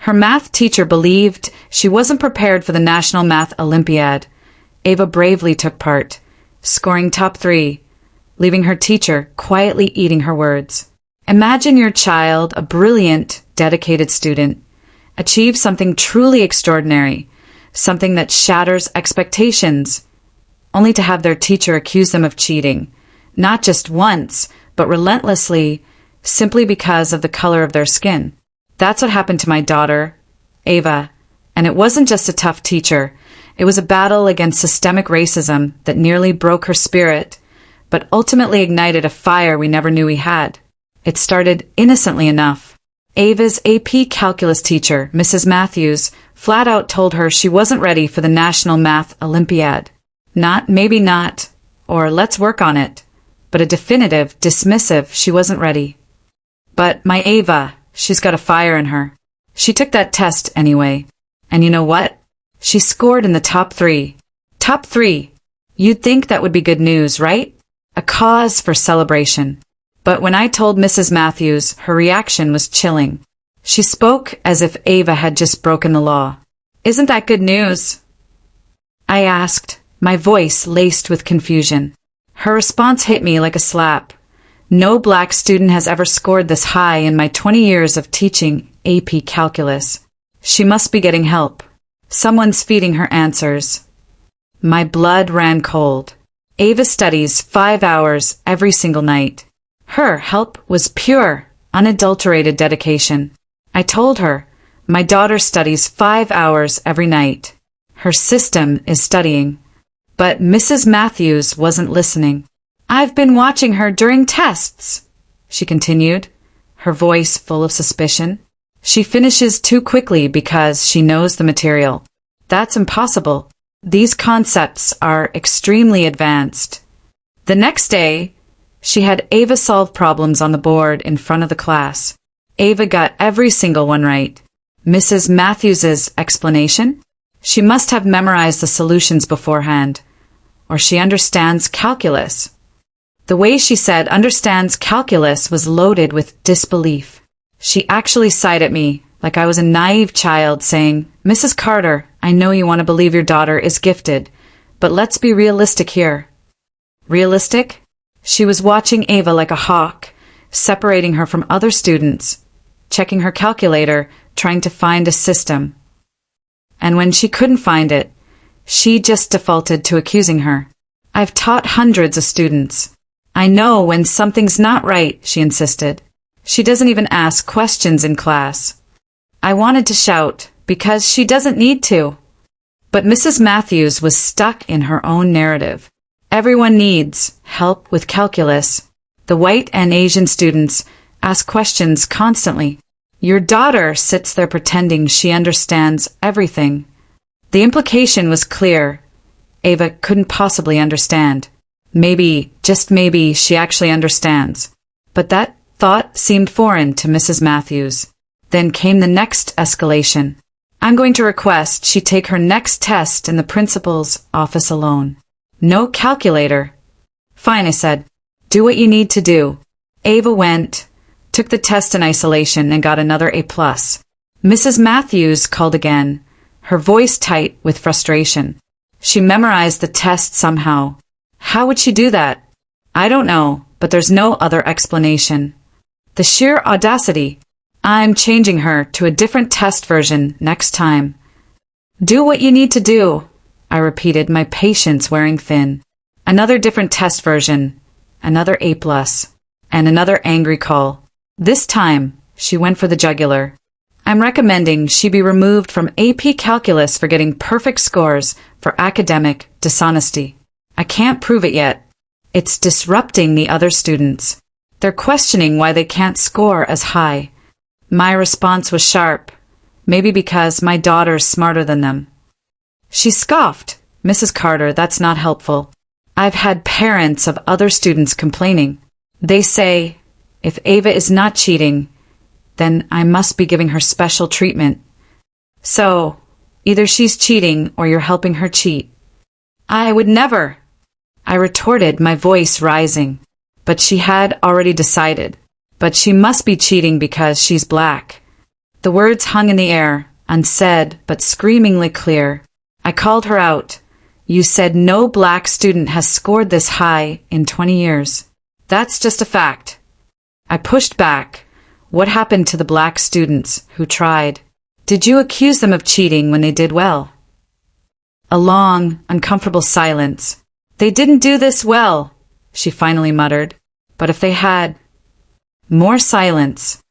Her math teacher believed she wasn't prepared for the National Math Olympiad. Ava bravely took part, scoring top 3, leaving her teacher quietly eating her words. Imagine your child, a brilliant, dedicated student, achieve something truly extraordinary, something that shatters expectations, only to have their teacher accuse them of cheating, not just once, but relentlessly, simply because of the color of their skin. That's what happened to my daughter, Ava, and it wasn't just a tough teacher. It was a battle against systemic racism that nearly broke her spirit, but ultimately ignited a fire we never knew we had. It started innocently enough. Ava's AP calculus teacher, Mrs. Matthews, flat out told her she wasn't ready for the National Math Olympiad. Not maybe not, or let's work on it, but a definitive, dismissive she wasn't ready. But my Ava, she's got a fire in her. She took that test anyway. And you know what? She scored in the top 3. Top 3. You'd think that would be good news, right? A cause for celebration. But when I told Mrs. Matthews, her reaction was chilling. She spoke as if Ava had just broken the law. Isn't that good news? I asked, my voice laced with confusion. Her response hit me like a slap. No black student has ever scored this high in my 20 years of teaching AP calculus. She must be getting help. Someone's feeding her answers. My blood ran cold. Ava studies 5 hours every single night. Her help was pure, unadulterated dedication. I told her, my daughter studies 5 hours every night. Her system is studying. But Mrs. Matthews wasn't listening. I've been watching her during tests, she continued, her voice full of suspicion. She finishes too quickly because she knows the material. That's impossible. These concepts are extremely advanced. The next day, she had Ava solve problems on the board in front of the class. Ava got every single one right. Mrs. Matthews's explanation? She must have memorized the solutions beforehand. Or she understands calculus. The way she said understands calculus was loaded with disbelief. She actually sighed at me, like I was a naive child saying, Mrs. Carter, I know you want to believe your daughter is gifted, but let's be realistic here. Realistic? She was watching Ava like a hawk, separating her from other students, checking her calculator, trying to find a system. And when she couldn't find it, she just defaulted to accusing her. I've taught hundreds of students. I know when something's not right, she insisted. She doesn't even ask questions in class. I wanted to shout, because she doesn't need to. But Mrs. Matthews was stuck in her own narrative. Everyone needs help with calculus. The white and Asian students ask questions constantly. Your daughter sits there pretending she understands everything. The implication was clear. Ava couldn't possibly understand. Maybe, just maybe, she actually understands. But that thought seemed foreign to Mrs. Matthews. Then came the next escalation. I'm going to request she take her next test in the principal's office alone. No calculator. Fine, I said. Do what you need to do. Ava went, took the test in isolation and got another A+. Mrs. Matthews called again, her voice tight with frustration. She memorized the test somehow. How would she do that? I don't know, but there's no other explanation. The sheer audacity. I'm changing her to a different test version next time. Do what you need to do, I repeated, my patience wearing thin. Another different test version, another A+, and another angry call. This time, she went for the jugular. I'm recommending she be removed from AP Calculus for getting perfect scores for academic dishonesty. I can't prove it yet. It's disrupting the other students. They're questioning why they can't score as high. My response was sharp, maybe because my daughter's smarter than them. She scoffed. Mrs. Carter, that's not helpful. I've had parents of other students complaining. They say, if Ava is not cheating, then I must be giving her special treatment. So, either she's cheating or you're helping her cheat. I would never, I retorted, my voice rising. But she had already decided. But she must be cheating because she's black. The words hung in the air, unsaid but screamingly clear. I called her out. You said no black student has scored this high in 20 years. That's just a fact. I pushed back. What happened to the black students who tried? Did you accuse them of cheating when they did well? A long, uncomfortable silence. They didn't do this well, she finally muttered. But if they had... More silence.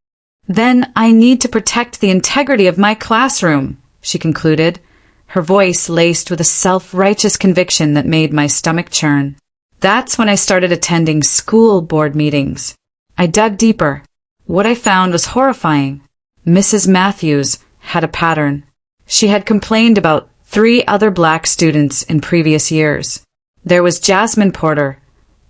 Then I need to protect the integrity of my classroom, she concluded, her voice laced with a self-righteous conviction that made my stomach churn. That's when I started attending school board meetings. I dug deeper. What I found was horrifying. Mrs. Matthews had a pattern. She had complained about 3 other black students in previous years. There was Jasmine Porter,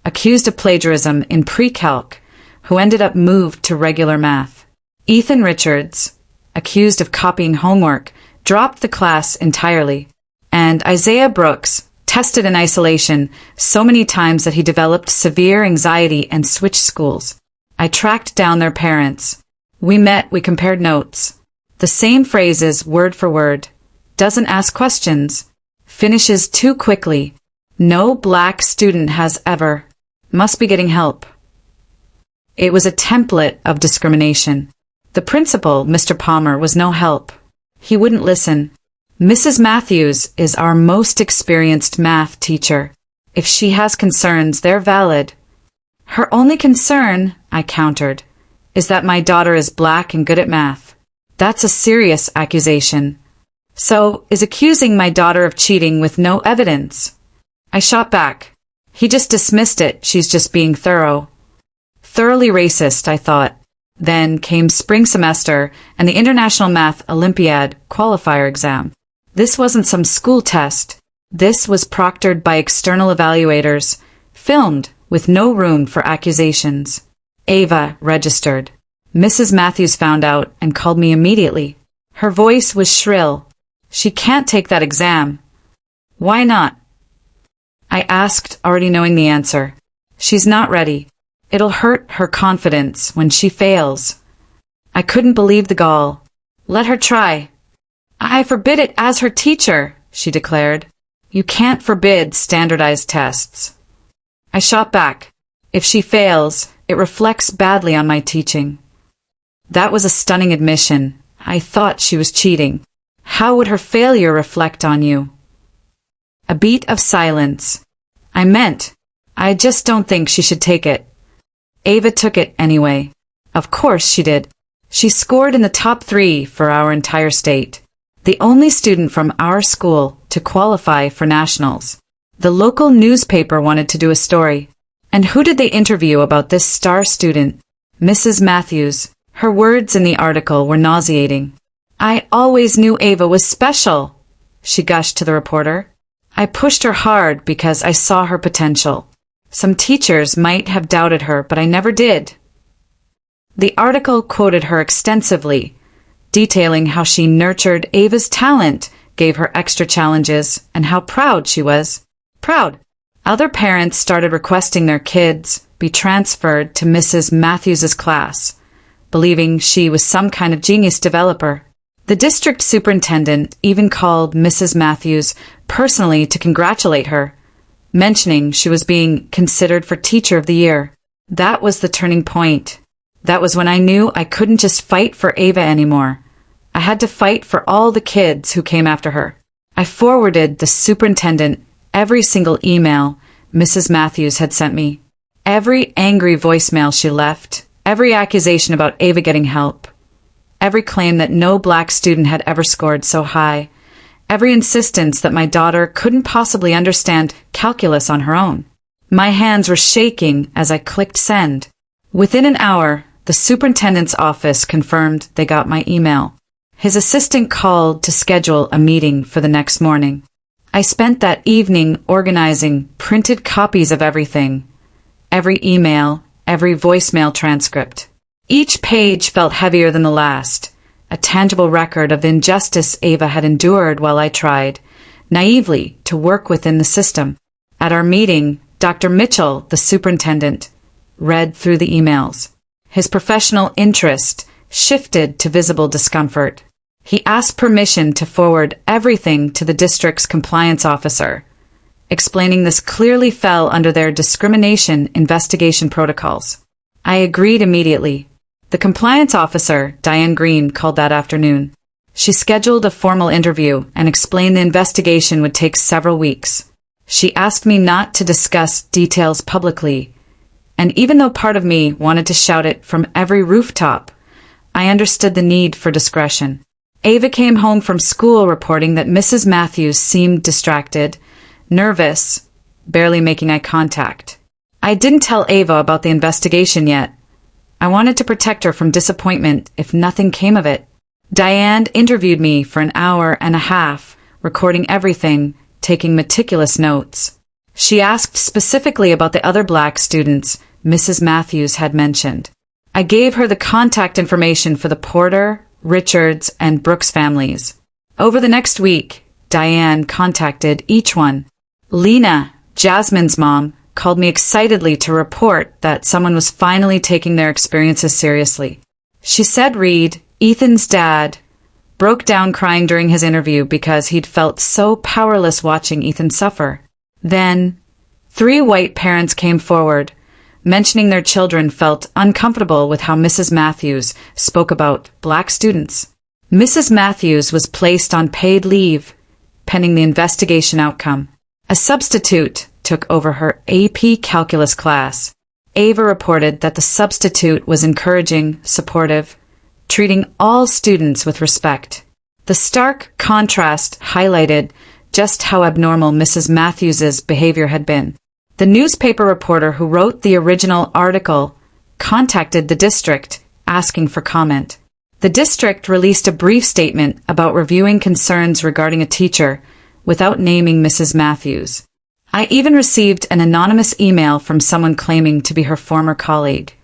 accused of plagiarism in pre-calc, who ended up moved to regular math. Ethan Richards, accused of copying homework, dropped the class entirely. And Isaiah Brooks, tested in isolation so many times that he developed severe anxiety and switched schools. I tracked down their parents. We met, we compared notes. The same phrases, word for word. Doesn't ask questions. Finishes too quickly. No black student has ever. Must be getting help. It was a template of discrimination. The principal, Mr. Palmer, was no help. He wouldn't listen. Mrs. Matthews is our most experienced math teacher. If she has concerns, they're valid. Her only concern, I countered, is that my daughter is black and good at math. That's a serious accusation. So, is accusing my daughter of cheating with no evidence? I shot back. He just dismissed it, she's just being thorough. Thoroughly racist, I thought. Then came spring semester and the International Math Olympiad qualifier exam. This wasn't some school test. This was proctored by external evaluators, filmed with no room for accusations. Ava registered. Mrs. Matthews found out and called me immediately. Her voice was shrill. She can't take that exam. Why not? I asked, already knowing the answer. She's not ready. It'll hurt her confidence when she fails. I couldn't believe the gall. Let her try. I forbid it as her teacher, she declared. You can't forbid standardized tests. I shot back. If she fails, it reflects badly on my teaching. That was a stunning admission. I thought she was cheating. How would her failure reflect on you? A beat of silence. I just don't think she should take it. Ava took it anyway. Of course she did. She scored in the top 3 for our entire state. The only student from our school to qualify for nationals. The local newspaper wanted to do a story. And who did they interview about this star student? Mrs. Matthews. Her words in the article were nauseating. I always knew Ava was special, she gushed to the reporter. I pushed her hard because I saw her potential. Some teachers might have doubted her, but I never did. The article quoted her extensively, detailing how she nurtured Ava's talent, gave her extra challenges, and how proud she was. Proud. Other parents started requesting their kids be transferred to Mrs. Matthews's class, believing she was some kind of genius developer. The district superintendent even called Mrs. Matthews personally to congratulate her, mentioning she was being considered for Teacher of the Year. That was the turning point. That was when I knew I couldn't just fight for Ava anymore. I had to fight for all the kids who came after her. I forwarded the superintendent every single email Mrs. Matthews had sent me, every angry voicemail she left, every accusation about Ava getting help, every claim that no black student had ever scored so high, every insistence that my daughter couldn't possibly understand calculus on her own. My hands were shaking as I clicked send. Within an hour, the superintendent's office confirmed they got my email. His assistant called to schedule a meeting for the next morning. I spent that evening organizing printed copies of everything, every email, every voicemail transcript. Each page felt heavier than the last, a tangible record of the injustice Ava had endured while I tried, naively, to work within the system. At our meeting, Dr. Mitchell, the superintendent, read through the emails. His professional interest shifted to visible discomfort. He asked permission to forward everything to the district's compliance officer, explaining this clearly fell under their discrimination investigation protocols. I agreed immediately. The compliance officer, Diane Green, called that afternoon. She scheduled a formal interview and explained the investigation would take several weeks. She asked me not to discuss details publicly, and even though part of me wanted to shout it from every rooftop, I understood the need for discretion. Ava came home from school reporting that Mrs. Matthews seemed distracted, nervous, barely making eye contact. I didn't tell Ava about the investigation yet. I wanted to protect her from disappointment if nothing came of it. Diane interviewed me for an hour and a half, recording everything, taking meticulous notes. She asked specifically about the other black students Mrs. Matthews had mentioned. I gave her the contact information for the Porter, Richards, and Brooks families. Over the next week, Diane contacted each one. Lena, Jasmine's mom, called me excitedly to report that someone was finally taking their experiences seriously. She said Reed, Ethan's dad, broke down crying during his interview because he'd felt so powerless watching Ethan suffer. Then, 3 white parents came forward, mentioning their children felt uncomfortable with how Mrs. Matthews spoke about black students. Mrs. Matthews was placed on paid leave, pending the investigation outcome. A substitute took over her AP calculus class. Ava reported that the substitute was encouraging, supportive, treating all students with respect. The stark contrast highlighted just how abnormal Mrs. Matthews's behavior had been. The newspaper reporter who wrote the original article contacted the district asking for comment. The district released a brief statement about reviewing concerns regarding a teacher without naming Mrs. Matthews. I even received an anonymous email from someone claiming to be her former colleague,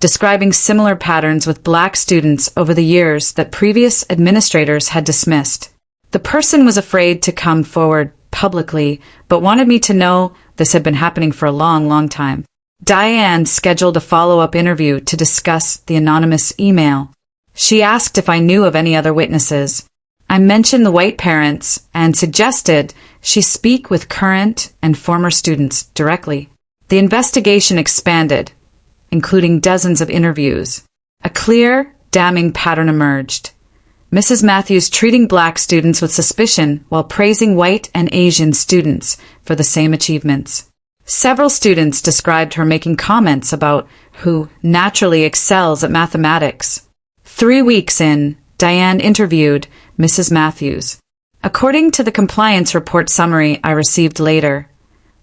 describing similar patterns with black students over the years that previous administrators had dismissed. The person was afraid to come forward publicly, but wanted me to know this had been happening for a long, long time. Diane scheduled a follow-up interview to discuss the anonymous email. She asked if I knew of any other witnesses. I mentioned the white parents and suggested she speak with current and former students directly. The investigation expanded, including dozens of interviews. A clear, damning pattern emerged. Mrs. Matthews treating black students with suspicion while praising white and Asian students for the same achievements. Several students described her making comments about who naturally excels at mathematics. 3 weeks in, Diane interviewed Mrs. Matthews. According to the compliance report summary I received later,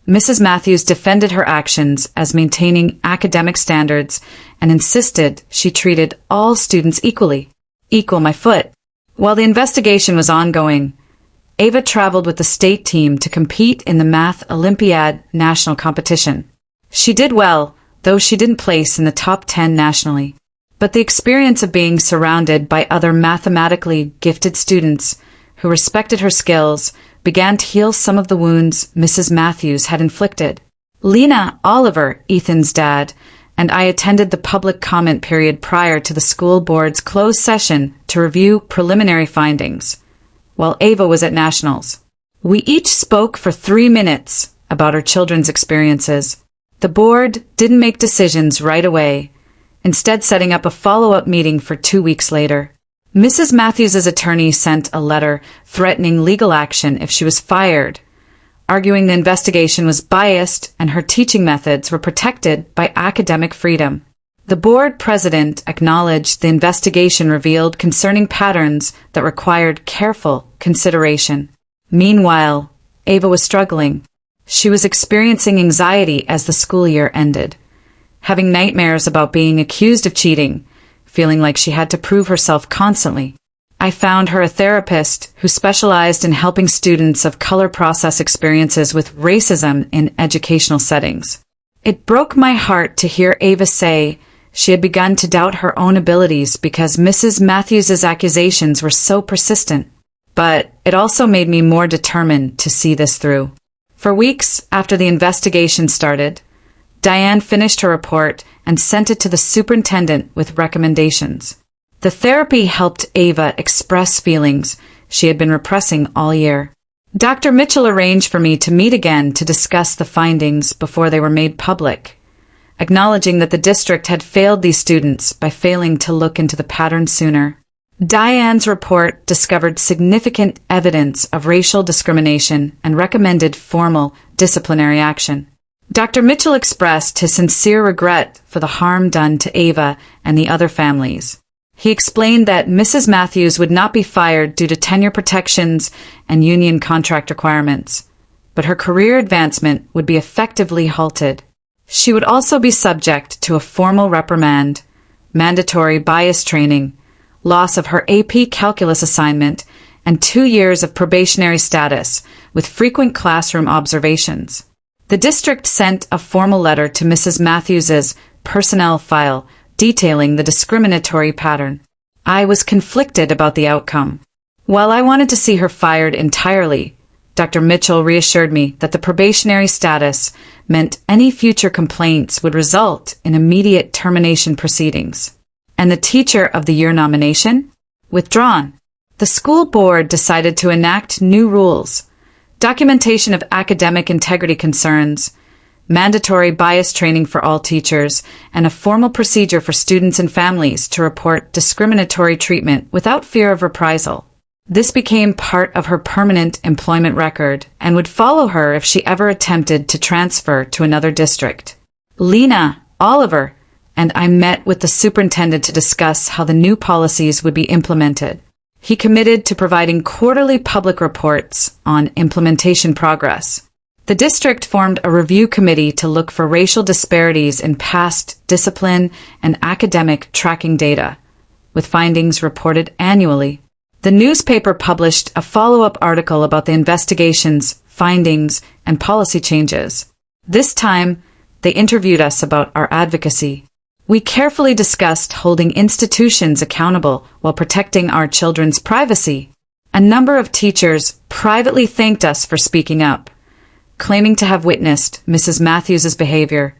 Mrs. Matthews defended her actions as maintaining academic standards and insisted she treated all students equally. Equal my foot. While the investigation was ongoing, Ava traveled with the state team to compete in the Math Olympiad national competition. She did well, though she didn't place in the top 10 nationally. But the experience of being surrounded by other mathematically gifted students who respected her skills began to heal some of the wounds Mrs. Matthews had inflicted. Lena Oliver, Ethan's dad, and I attended the public comment period prior to the school board's closed session to review preliminary findings, while Ava was at nationals. We each spoke for 3 minutes about our children's experiences. The board didn't make decisions right away, instead setting up a follow-up meeting for 2 weeks later. Mrs. Matthews's attorney sent a letter threatening legal action if she was fired, arguing the investigation was biased and her teaching methods were protected by academic freedom. The board president acknowledged the investigation revealed concerning patterns that required careful consideration. Meanwhile, Ava was struggling. She was experiencing anxiety as the school year ended, having nightmares about being accused of cheating, feeling like she had to prove herself constantly. I found her a therapist who specialized in helping students of color process experiences with racism in educational settings. It broke my heart to hear Ava say she had begun to doubt her own abilities because Mrs. Matthews's accusations were so persistent. But it also made me more determined to see this through. For weeks after the investigation started, Diane finished her report and sent it to the superintendent with recommendations. The therapy helped Ava express feelings she had been repressing all year. Dr. Mitchell arranged for me to meet again to discuss the findings before they were made public, acknowledging that the district had failed these students by failing to look into the pattern sooner. Diane's report discovered significant evidence of racial discrimination and recommended formal disciplinary action. Dr. Mitchell expressed his sincere regret for the harm done to Ava and the other families. He explained that Mrs. Matthews would not be fired due to tenure protections and union contract requirements, but her career advancement would be effectively halted. She would also be subject to a formal reprimand, mandatory bias training, loss of her AP Calculus assignment, and 2 years of probationary status with frequent classroom observations. The district sent a formal letter to Mrs. Matthews's personnel file detailing the discriminatory pattern. I was conflicted about the outcome. While I wanted to see her fired entirely, Dr. Mitchell reassured me that the probationary status meant any future complaints would result in immediate termination proceedings. And the Teacher of the Year nomination? Withdrawn. The school board decided to enact new rules, documentation of academic integrity concerns, mandatory bias training for all teachers, and a formal procedure for students and families to report discriminatory treatment without fear of reprisal. This became part of her permanent employment record and would follow her if she ever attempted to transfer to another district. Lena, Oliver, and I met with the superintendent to discuss how the new policies would be implemented. He committed to providing quarterly public reports on implementation progress. The district formed a review committee to look for racial disparities in past discipline and academic tracking data, with findings reported annually. The newspaper published a follow-up article about the investigations, findings, and policy changes. This time, they interviewed us about our advocacy. We carefully discussed holding institutions accountable while protecting our children's privacy. A number of teachers privately thanked us for speaking up, claiming to have witnessed Mrs. Matthews's behavior,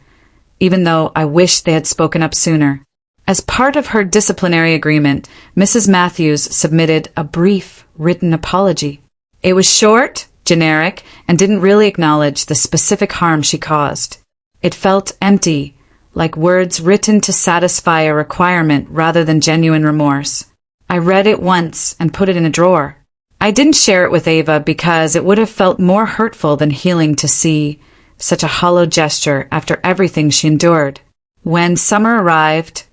even though I wish they had spoken up sooner. As part of her disciplinary agreement, Mrs. Matthews submitted a brief written apology. It was short, generic, and didn't really acknowledge the specific harm she caused. It felt empty, like words written to satisfy a requirement rather than genuine remorse. I read it once and put it in a drawer. I didn't share it with Ava because it would have felt more hurtful than healing to see such a hollow gesture after everything she endured. When summer arrived,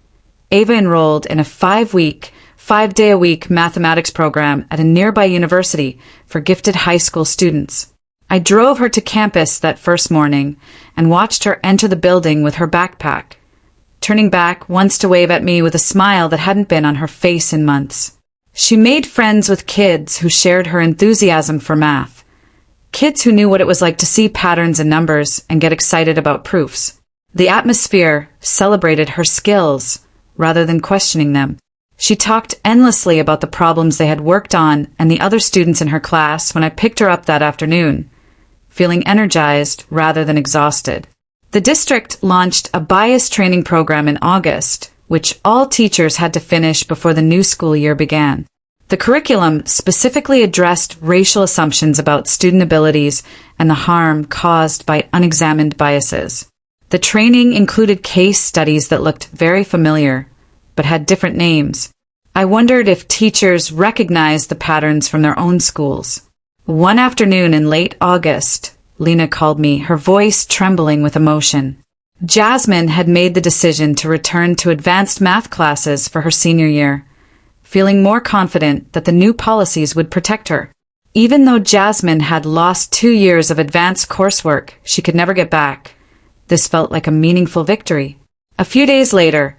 Ava enrolled in a 5-day-a-week mathematics program at a nearby university for gifted high school students. I drove her to campus that first morning and watched her enter the building with her backpack, turning back once to wave at me with a smile that hadn't been on her face in months. She made friends with kids who shared her enthusiasm for math, kids who knew what it was like to see patterns in numbers and get excited about proofs. The atmosphere celebrated her skills rather than questioning them. She talked endlessly about the problems they had worked on and the other students in her class when I picked her up that afternoon, feeling energized rather than exhausted. The district launched a bias training program in August, which all teachers had to finish before the new school year began. The curriculum specifically addressed racial assumptions about student abilities and the harm caused by unexamined biases. The training included case studies that looked very familiar, but had different names. I wondered if teachers recognized the patterns from their own schools. One afternoon in late August, Lena called me, her voice trembling with emotion. Jasmine had made the decision to return to advanced math classes for her senior year, feeling more confident that the new policies would protect her. Even though Jasmine had lost 2 years of advanced coursework she could never get back, this felt like a meaningful victory. A few days later,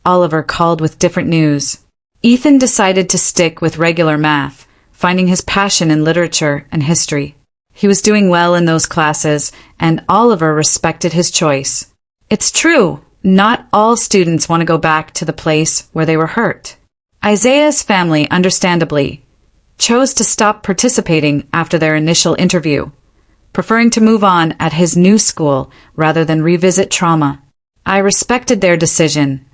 Oliver called with different news. Ethan decided to stick with regular math, finding his passion in literature and history. He was doing well in those classes, and Oliver respected his choice. It's true, not all students want to go back to the place where they were hurt. Isaiah's family, understandably, chose to stop participating after their initial interview, preferring to move on at his new school rather than revisit trauma. I respected their decision,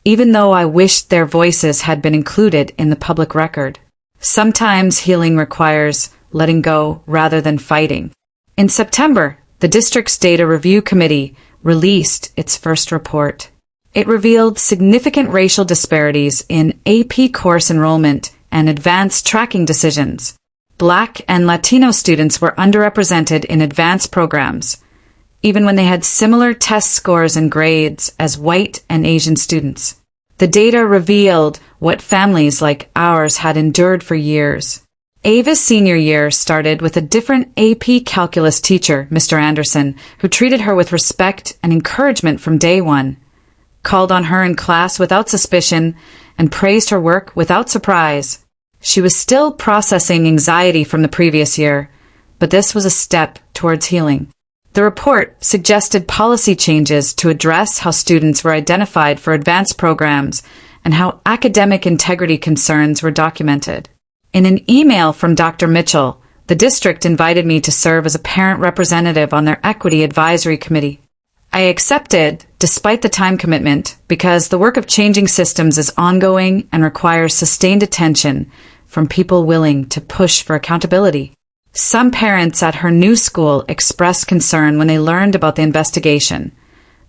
even though I wished their voices had been included in the public record. Sometimes healing requires letting go rather than fighting. In September, the district's Data Review Committee released its first report. It revealed significant racial disparities in AP course enrollment and advanced tracking decisions. Black and Latino students were underrepresented in advanced programs, even when they had similar test scores and grades as white and Asian students. The data revealed what families like ours had endured for years. Ava's senior year started with a different AP calculus teacher, Mr. Anderson, who treated her with respect and encouragement from day one, called on her in class without suspicion, and praised her work without surprise. She was still processing anxiety from the previous year, but this was a step towards healing. The report suggested policy changes to address how students were identified for advanced programs and how academic integrity concerns were documented. In an email from Dr. Mitchell, the district invited me to serve as a parent representative on their Equity Advisory Committee. I accepted, despite the time commitment, because the work of changing systems is ongoing and requires sustained attention from people willing to push for accountability. Some parents at her new school expressed concern when they learned about the investigation,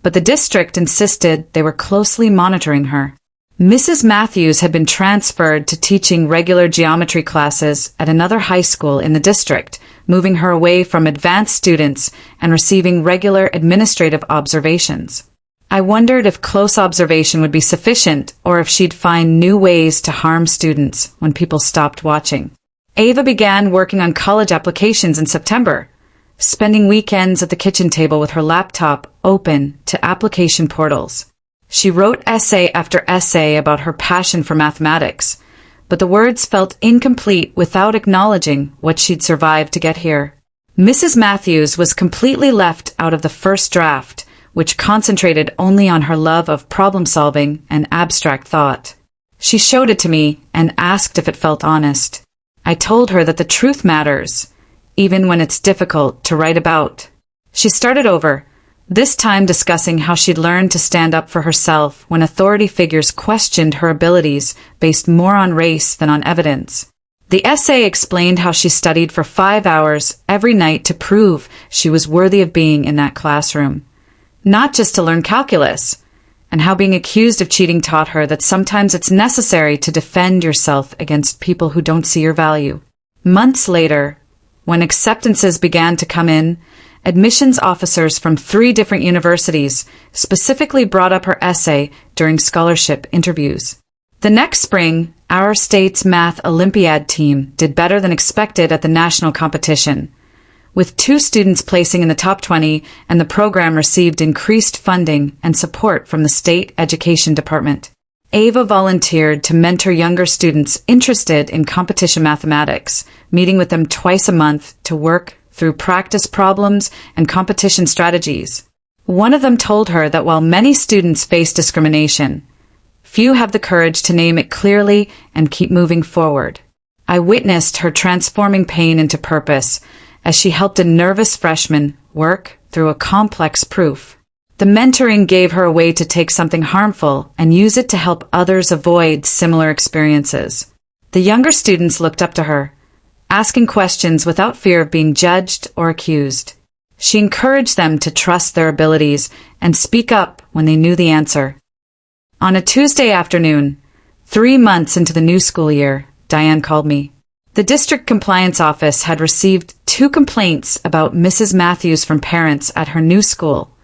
but the district insisted they were closely monitoring her. Mrs. Matthews had been transferred to teaching regular geometry classes at another high school in the district, moving her away from advanced students and receiving regular administrative observations. I wondered if close observation would be sufficient or if she'd find new ways to harm students when people stopped watching. Ava began working on college applications in September, spending weekends at the kitchen table with her laptop open to application portals. She wrote essay after essay about her passion for mathematics, but the words felt incomplete without acknowledging what she'd survived to get here. Mrs. Matthews was completely left out of the first draft, which concentrated only on her love of problem-solving and abstract thought. She showed it to me and asked if it felt honest. I told her that the truth matters, even when it's difficult to write about. She started over, this time discussing how she'd learned to stand up for herself when authority figures questioned her abilities based more on race than on evidence. The essay explained how she studied for 5 hours every night to prove she was worthy of being in that classroom, not just to learn calculus, and how being accused of cheating taught her that sometimes it's necessary to defend yourself against people who don't see your value. Months later, when acceptances began to come in, admissions officers from 3 different universities specifically brought up her essay during scholarship interviews. The next spring, our state's Math Olympiad team did better than expected at the national competition, with 2 students placing in the top 20, and the program received increased funding and support from the state education department. Ava volunteered to mentor younger students interested in competition mathematics, meeting with them twice a month to work through practice problems and competition strategies. One of them told her that while many students face discrimination, few have the courage to name it clearly and keep moving forward. I witnessed her transforming pain into purpose as she helped a nervous freshman work through a complex proof. The mentoring gave her a way to take something harmful and use it to help others avoid similar experiences. The younger students looked up to her, asking questions without fear of being judged or accused. She encouraged them to trust their abilities and speak up when they knew the answer. On a Tuesday afternoon, 3 months into the new school year, Diane called me. The district compliance office had received 2 complaints about Mrs. Matthews from parents at her new school,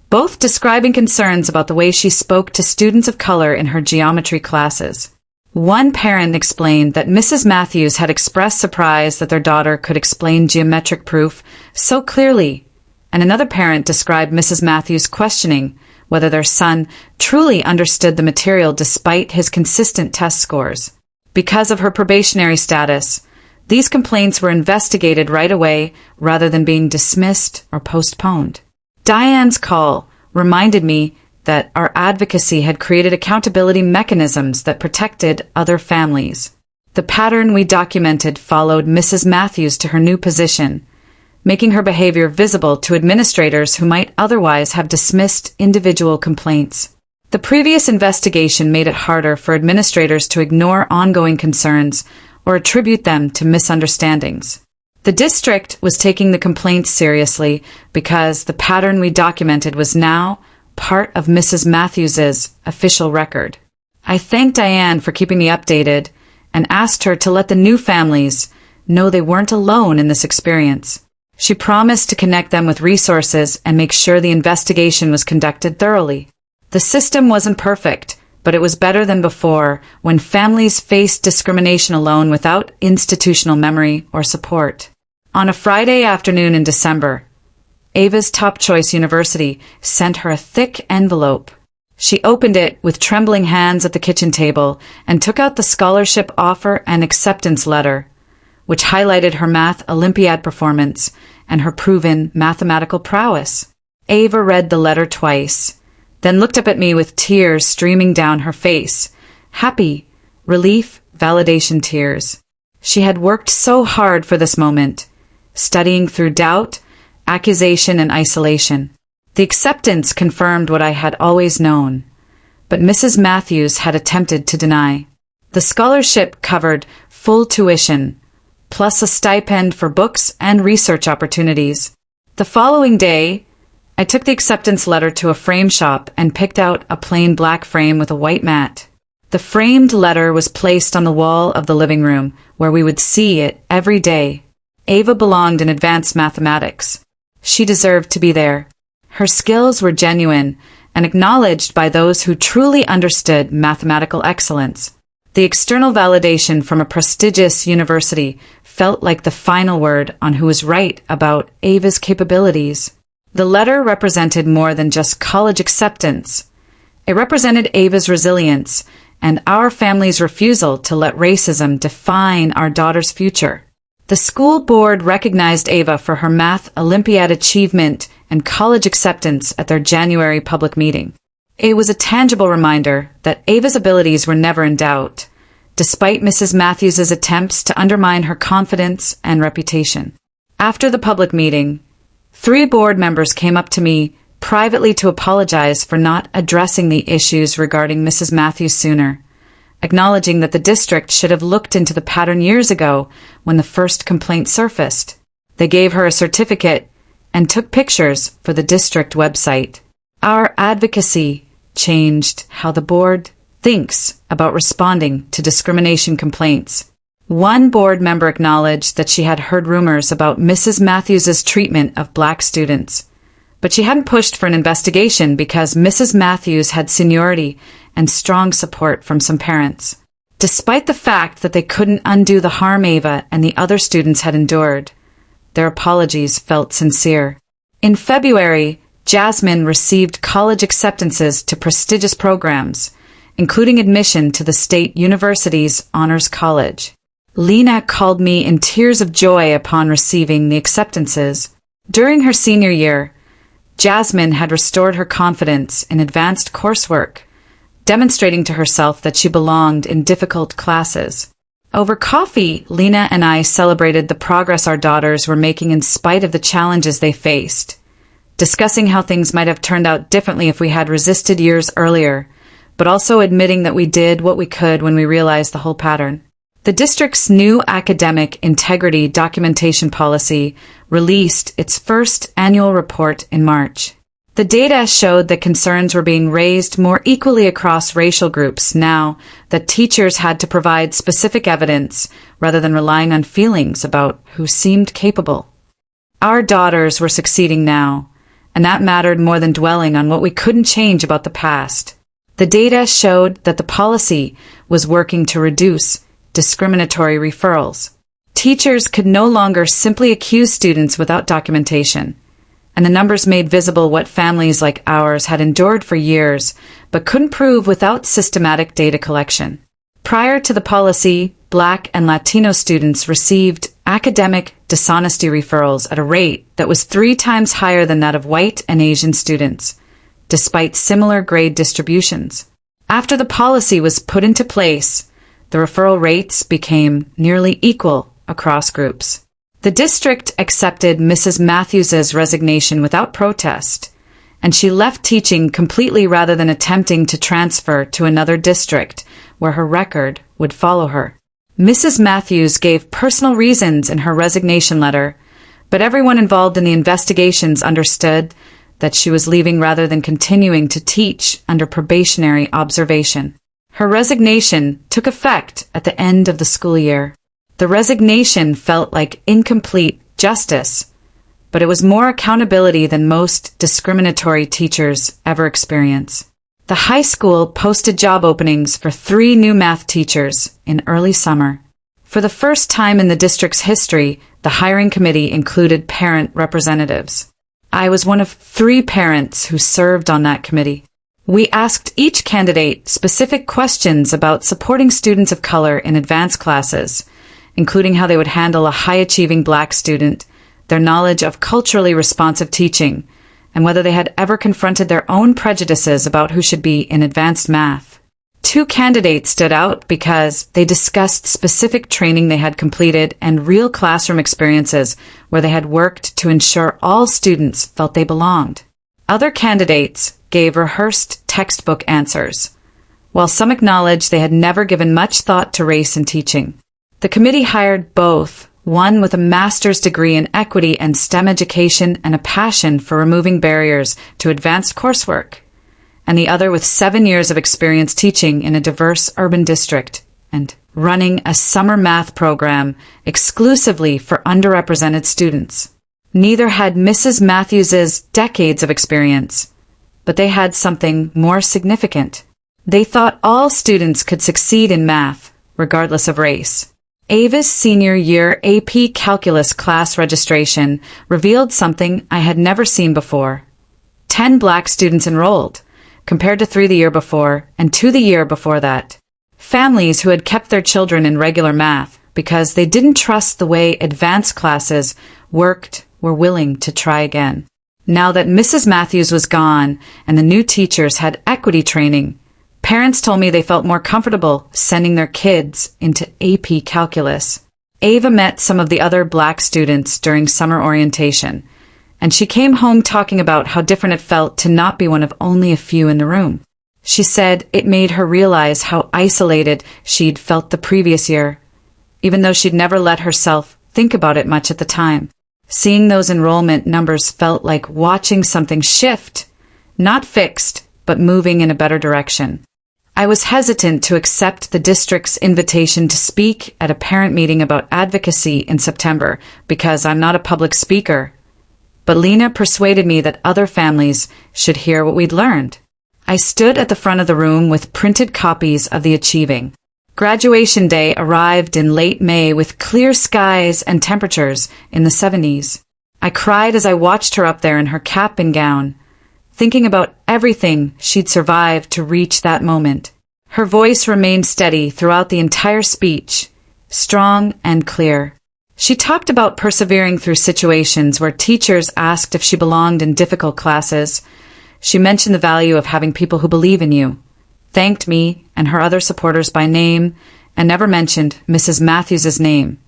both describing concerns about the way she spoke to students of color in her geometry classes. One parent explained that Mrs. Matthews had expressed surprise that their daughter could explain geometric proof so clearly, and another parent described Mrs. Matthews questioning whether their son truly understood the material despite his consistent test scores. Because of her probationary status, these complaints were investigated right away rather than being dismissed or postponed. Diane's call reminded me that our advocacy had created accountability mechanisms that protected other families. The pattern we documented followed Mrs. Matthews to her new position, making her behavior visible to administrators who might otherwise have dismissed individual complaints. The previous investigation made it harder for administrators to ignore ongoing concerns or attribute them to misunderstandings. The district was taking the complaints seriously because the pattern we documented was now part of Mrs. Matthews's official record. I thanked Diane for keeping me updated and asked her to let the new families know they weren't alone in this experience. She promised to connect them with resources and make sure the investigation was conducted thoroughly. The system wasn't perfect, but it was better than before when families faced discrimination alone without institutional memory or support. On a Friday afternoon in December, Ava's top choice university sent her a thick envelope. She opened it with trembling hands at the kitchen table and took out the scholarship offer and acceptance letter, which highlighted her Math Olympiad performance and her proven mathematical prowess. Ava read the letter twice, then looked up at me with tears streaming down her face. Happy, relief, validation tears. She had worked so hard for this moment, studying through doubt, accusation, and isolation. The acceptance confirmed what I had always known, but Mrs. Matthews had attempted to deny. The scholarship covered full tuition, plus a stipend for books and research opportunities. The following day, I took the acceptance letter to a frame shop and picked out a plain black frame with a white mat. The framed letter was placed on the wall of the living room, where we would see it every day. Ava belonged in advanced mathematics. She deserved to be there. Her skills were genuine and acknowledged by those who truly understood mathematical excellence. The external validation from a prestigious university felt like the final word on who was right about Ava's capabilities. The letter represented more than just college acceptance. It represented Ava's resilience and our family's refusal to let racism define our daughter's future. The school board recognized Ava for her Math Olympiad achievement and college acceptance at their January public meeting. It was a tangible reminder that Ava's abilities were never in doubt, despite Mrs. Matthews's attempts to undermine her confidence and reputation. After the public meeting, 3 board members came up to me privately to apologize for not addressing the issues regarding Mrs. Matthews sooner, acknowledging that the district should have looked into the pattern years ago when the first complaint surfaced. They gave her a certificate and took pictures for the district website. Our advocacy changed how the board thinks about responding to discrimination complaints. One board member acknowledged that she had heard rumors about Mrs. Matthews's treatment of black students, but she hadn't pushed for an investigation because Mrs. Matthews had seniority and strong support from some parents. Despite the fact that they couldn't undo the harm Ava and the other students had endured, their apologies felt sincere. In February, Jasmine received college acceptances to prestigious programs, including admission to the State University's Honors College. Lena called me in tears of joy upon receiving the acceptances. During her senior year, Jasmine had restored her confidence in advanced coursework, demonstrating to herself that she belonged in difficult classes. Over coffee, Lena and I celebrated the progress our daughters were making in spite of the challenges they faced, discussing how things might have turned out differently if we had resisted years earlier, but also admitting that we did what we could when we realized the whole pattern. The district's new academic integrity documentation policy released its first annual report in March. The data showed that concerns were being raised more equally across racial groups now that teachers had to provide specific evidence rather than relying on feelings about who seemed capable. Our daughters were succeeding now, and that mattered more than dwelling on what we couldn't change about the past. The data showed that the policy was working to reduce discriminatory referrals. Teachers could no longer simply accuse students without documentation, and the numbers made visible what families like ours had endured for years but couldn't prove without systematic data collection. Prior to the policy, Black and Latino students received academic dishonesty referrals at a rate that was 3 times higher than that of white and Asian students, despite similar grade distributions. After the policy was put into place, the referral rates became nearly equal across groups. The district accepted Mrs. Matthews's resignation without protest and she left teaching completely rather than attempting to transfer to another district where her record would follow her. Mrs. Matthews gave personal reasons in her resignation letter, but everyone involved in the investigations understood that she was leaving rather than continuing to teach under probationary observation. Her resignation took effect at the end of the school year. The resignation felt like incomplete justice, but it was more accountability than most discriminatory teachers ever experience. The high school posted job openings for 3 new math teachers in early summer. For the first time in the district's history, the hiring committee included parent representatives. I was one of 3 parents who served on that committee. We asked each candidate specific questions about supporting students of color in advanced classes, including how they would handle a high-achieving Black student, their knowledge of culturally responsive teaching, and whether they had ever confronted their own prejudices about who should be in advanced math. 2 candidates stood out because they discussed specific training they had completed and real classroom experiences where they had worked to ensure all students felt they belonged. Other candidates gave rehearsed textbook answers, while some acknowledged they had never given much thought to race in teaching. The committee hired both, one with a master's degree in equity and STEM education and a passion for removing barriers to advanced coursework, and the other with 7 years of experience teaching in a diverse urban district and running a summer math program exclusively for underrepresented students. Neither had Mrs. Matthews's decades of experience, but they had something more significant. They thought all students could succeed in math, regardless of race. Ava's senior year AP Calculus class registration revealed something I had never seen before. 10 Black students enrolled, compared to 3 the year before and 2 the year before that. Families who had kept their children in regular math because they didn't trust the way advanced classes worked were willing to try again. Now that Mrs. Matthews was gone and the new teachers had equity training, parents told me they felt more comfortable sending their kids into AP Calculus. Ava met some of the other Black students during summer orientation, and she came home talking about how different it felt to not be one of only a few in the room. She said it made her realize how isolated she'd felt the previous year, even though she'd never let herself think about it much at the time. Seeing those enrollment numbers felt like watching something shift, not fixed, but moving in a better direction. I was hesitant to accept the district's invitation to speak at a parent meeting about advocacy in September because I'm not a public speaker, but Lena persuaded me that other families should hear what we'd learned. I stood at the front of the room with printed copies of The Achieving. Graduation day arrived in late May with clear skies and temperatures in the 70s. I cried as I watched her up there in her cap and gown, thinking about everything she'd survived to reach that moment. Her voice remained steady throughout the entire speech, strong and clear. She talked about persevering through situations where teachers asked if she belonged in difficult classes. She mentioned the value of having people who believe in you, thanked me and her other supporters by name, and never mentioned Mrs. Matthews's name.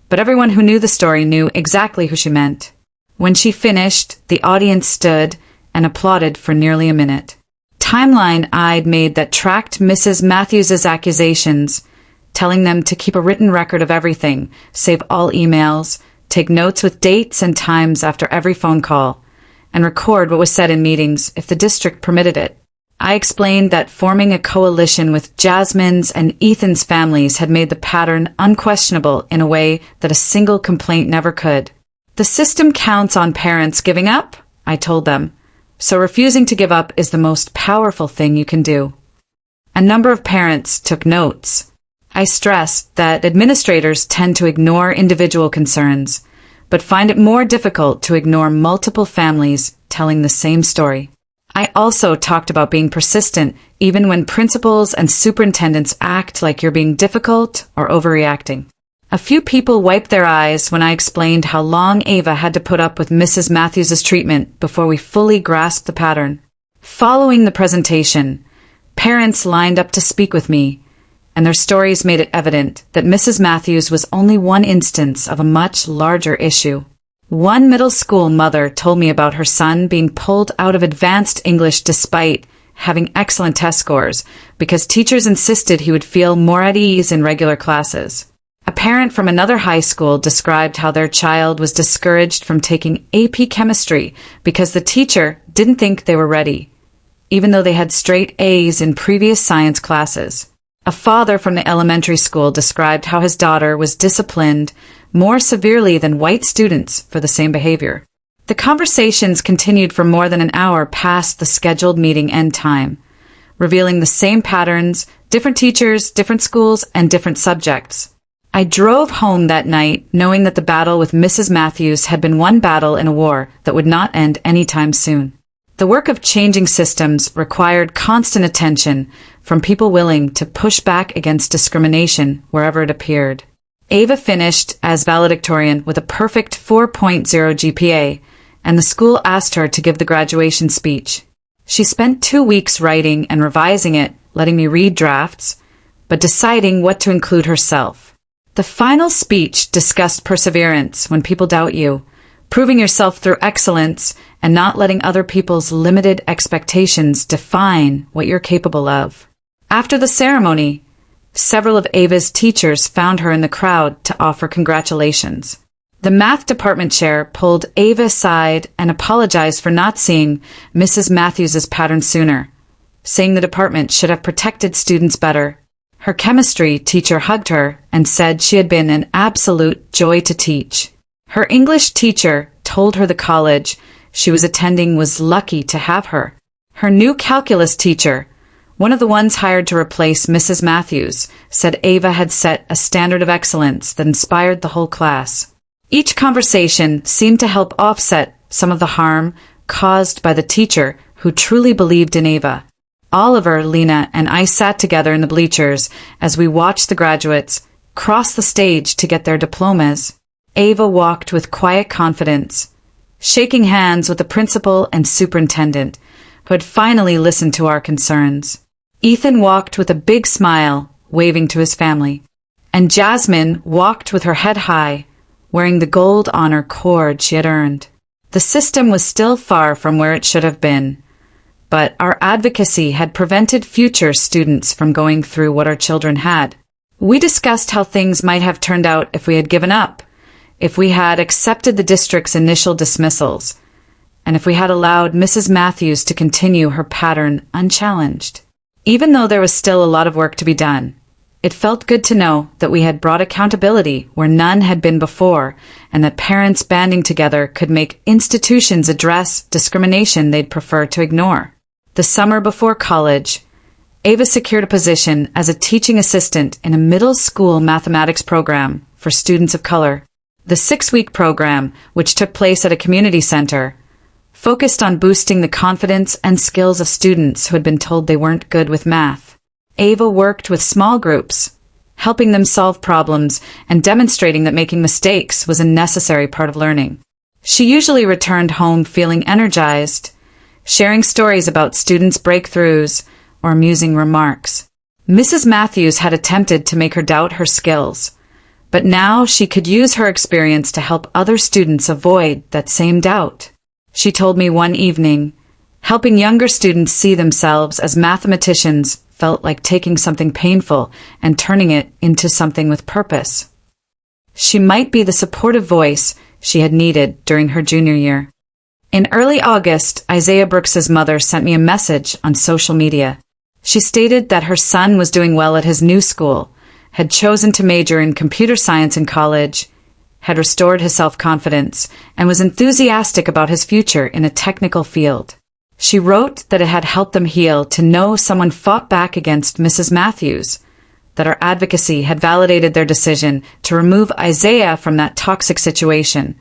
But everyone who knew the story knew exactly who she meant. When she finished, the audience stood and applauded for nearly a minute. Timeline I'd made that tracked Mrs. Matthews's accusations, telling them to keep a written record of everything, save all emails, take notes with dates and times after every phone call, and record what was said in meetings if the district permitted it. I explained that forming a coalition with Jasmine's and Ethan's families had made the pattern unquestionable in a way that a single complaint never could. The system counts on parents giving up, I told them, so refusing to give up is the most powerful thing you can do. A number of parents took notes. I stressed that administrators tend to ignore individual concerns, but find it more difficult to ignore multiple families telling the same story. I also talked about being persistent even when principals and superintendents act like you're being difficult or overreacting. A few people wiped their eyes when I explained how long Ava had to put up with Mrs. Matthews's treatment before we fully grasped the pattern. Following the presentation, parents lined up to speak with me, and their stories made it evident that Mrs. Matthews was only one instance of a much larger issue. One middle school mother told me about her son being pulled out of advanced English despite having excellent test scores because teachers insisted he would feel more at ease in regular classes. A parent from another high school described how their child was discouraged from taking AP chemistry because the teacher didn't think they were ready, even though they had straight A's in previous science classes. A father from the elementary school described how his daughter was disciplined more severely than white students for the same behavior. The conversations continued for more than an hour past the scheduled meeting end time, revealing the same patterns, different teachers, different schools, and different subjects. I drove home that night knowing that the battle with Mrs. Matthews had been one battle in a war that would not end anytime soon. The work of changing systems required constant attention from people willing to push back against discrimination wherever it appeared. Ava finished as valedictorian with a perfect 4.0 GPA, and the school asked her to give the graduation speech. She spent 2 weeks writing and revising it, letting me read drafts, but deciding what to include herself. The final speech discussed perseverance when people doubt you, proving yourself through excellence, and not letting other people's limited expectations define what you're capable of. After the ceremony, several of Ava's teachers found her in the crowd to offer congratulations. The math department chair pulled Ava aside and apologized for not seeing Mrs. Matthews' pattern sooner, saying the department should have protected students better. Her chemistry teacher hugged her and said she had been an absolute joy to teach. Her English teacher told her the college she was attending was lucky to have her. Her new calculus teacher, one of the ones hired to replace Mrs. Matthews, said Ava had set a standard of excellence that inspired the whole class. Each conversation seemed to help offset some of the harm caused by the teacher who truly believed in Ava. Oliver, Lena, and I sat together in the bleachers as we watched the graduates cross the stage to get their diplomas. Ava walked with quiet confidence, shaking hands with the principal and superintendent, who had finally listened to our concerns. Ethan walked with a big smile, waving to his family, and Jasmine walked with her head high, wearing the gold honor cord she had earned. The system was still far from where it should have been, but our advocacy had prevented future students from going through what our children had. We discussed how things might have turned out if we had given up, if we had accepted the district's initial dismissals, and if we had allowed Mrs. Matthews to continue her pattern unchallenged. Even though there was still a lot of work to be done, it felt good to know that we had brought accountability where none had been before, and that parents banding together could make institutions address discrimination they'd prefer to ignore. The summer before college, Ava secured a position as a teaching assistant in a middle school mathematics program for students of color. The 6-week program, which took place at a community center, focused on boosting the confidence and skills of students who had been told they weren't good with math. Ava worked with small groups, helping them solve problems and demonstrating that making mistakes was a necessary part of learning. She usually returned home feeling energized, sharing stories about students' breakthroughs or amusing remarks. Mrs. Matthews had attempted to make her doubt her skills, but now she could use her experience to help other students avoid that same doubt. She told me one evening, helping younger students see themselves as mathematicians felt like taking something painful and turning it into something with purpose. She might be the supportive voice she had needed during her junior year. In early August, Isaiah Brooks's mother sent me a message on social media. She stated that her son was doing well at his new school, had chosen to major in computer science in college, had restored his self-confidence, and was enthusiastic about his future in a technical field. She wrote that it had helped them heal to know someone fought back against Mrs. Matthews, that our advocacy had validated their decision to remove Isaiah from that toxic situation,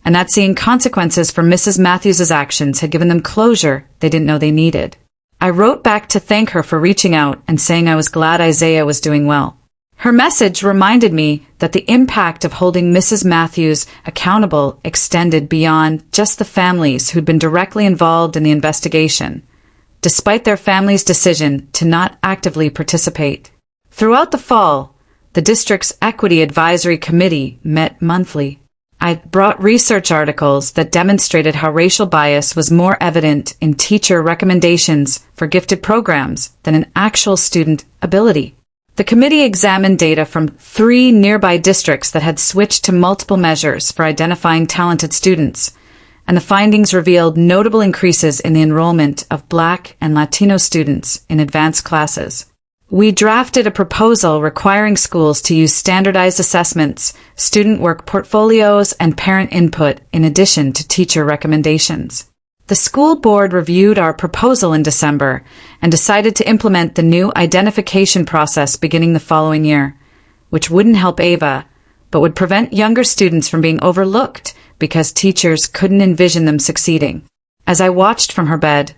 and that seeing consequences for Mrs. Matthews' actions had given them closure they didn't know they needed. I wrote back to thank her for reaching out and saying I was glad Isaiah was doing well. Her message reminded me that the impact of holding Mrs. Matthews accountable extended beyond just the families who'd been directly involved in the investigation, despite their families' decision to not actively participate. Throughout the fall, the district's Equity Advisory Committee met monthly. I brought research articles that demonstrated how racial bias was more evident in teacher recommendations for gifted programs than in actual student ability. The committee examined data from 3 nearby districts that had switched to multiple measures for identifying talented students, and the findings revealed notable increases in the enrollment of Black and Latino students in advanced classes. We drafted a proposal requiring schools to use standardized assessments, student work portfolios, and parent input in addition to teacher recommendations. The school board reviewed our proposal in December and decided to implement the new identification process beginning the following year, which wouldn't help Ava, but would prevent younger students from being overlooked because teachers couldn't envision them succeeding. As I watched from her bed,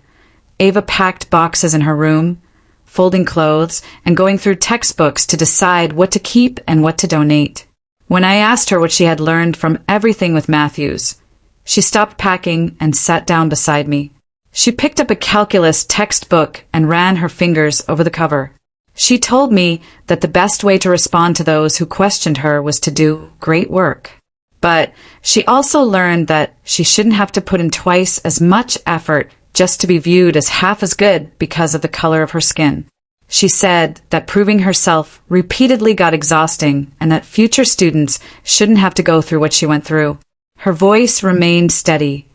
Ava packed boxes in her room, folding clothes, and going through textbooks to decide what to keep and what to donate. When I asked her what she had learned from everything with Matthews, she stopped packing and sat down beside me. She picked up a calculus textbook and ran her fingers over the cover. She told me that the best way to respond to those who questioned her was to do great work. But she also learned that she shouldn't have to put in twice as much effort just to be viewed as half as good because of the color of her skin. She said that proving herself repeatedly got exhausting and that future students shouldn't have to go through what she went through. Her voice remained steady,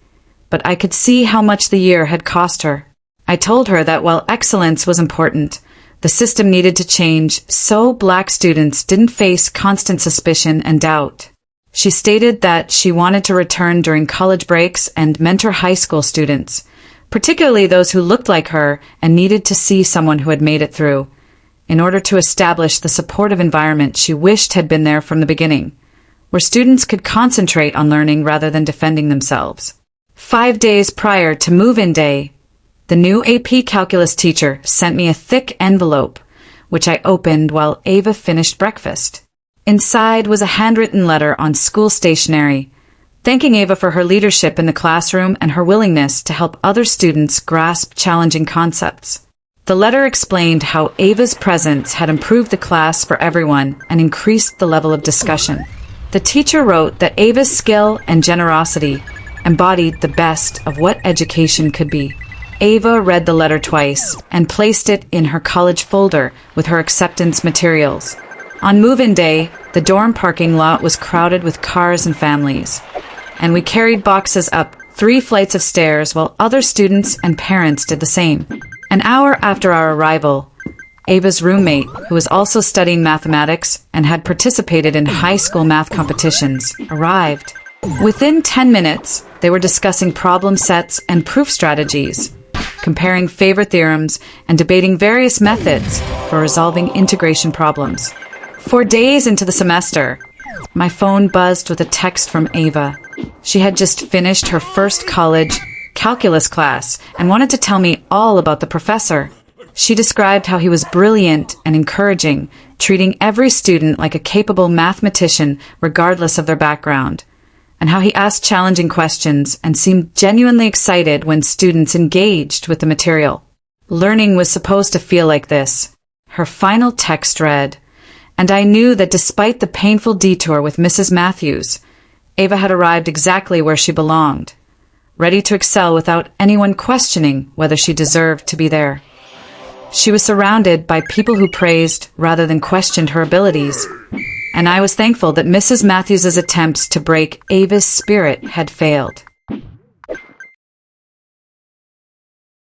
but I could see how much the year had cost her. I told her that while excellence was important, the system needed to change so Black students didn't face constant suspicion and doubt. She stated that she wanted to return during college breaks and mentor high school students, particularly those who looked like her and needed to see someone who had made it through, in order to establish the supportive environment she wished had been there from the beginning, where students could concentrate on learning rather than defending themselves. 5 days prior to move-in day, the new AP calculus teacher sent me a thick envelope, which I opened while Ava finished breakfast. Inside was a handwritten letter on school stationery, thanking Ava for her leadership in the classroom and her willingness to help other students grasp challenging concepts. The letter explained how Ava's presence had improved the class for everyone and increased the level of discussion. The teacher wrote that Ava's skill and generosity embodied the best of what education could be. Ava read the letter twice and placed it in her college folder with her acceptance materials. On move-in day, the dorm parking lot was crowded with cars and families, and we carried boxes up 3 flights of stairs while other students and parents did the same. An hour after our arrival, Ava's roommate, who was also studying mathematics and had participated in high school math competitions, arrived. Within 10 minutes, they were discussing problem sets and proof strategies, comparing favorite theorems, and debating various methods for resolving integration problems. 4 days into the semester, my phone buzzed with a text from Ava. She had just finished her first college calculus class and wanted to tell me all about the professor. She described how he was brilliant and encouraging, treating every student like a capable mathematician regardless of their background, and how he asked challenging questions and seemed genuinely excited when students engaged with the material. Learning was supposed to feel like this. Her final text read, and I knew that despite the painful detour with Mrs. Matthews, Ava had arrived exactly where she belonged, ready to excel without anyone questioning whether she deserved to be there. She was surrounded by people who praised rather than questioned her abilities, and I was thankful that Mrs. Matthews' attempts to break Ava's spirit had failed.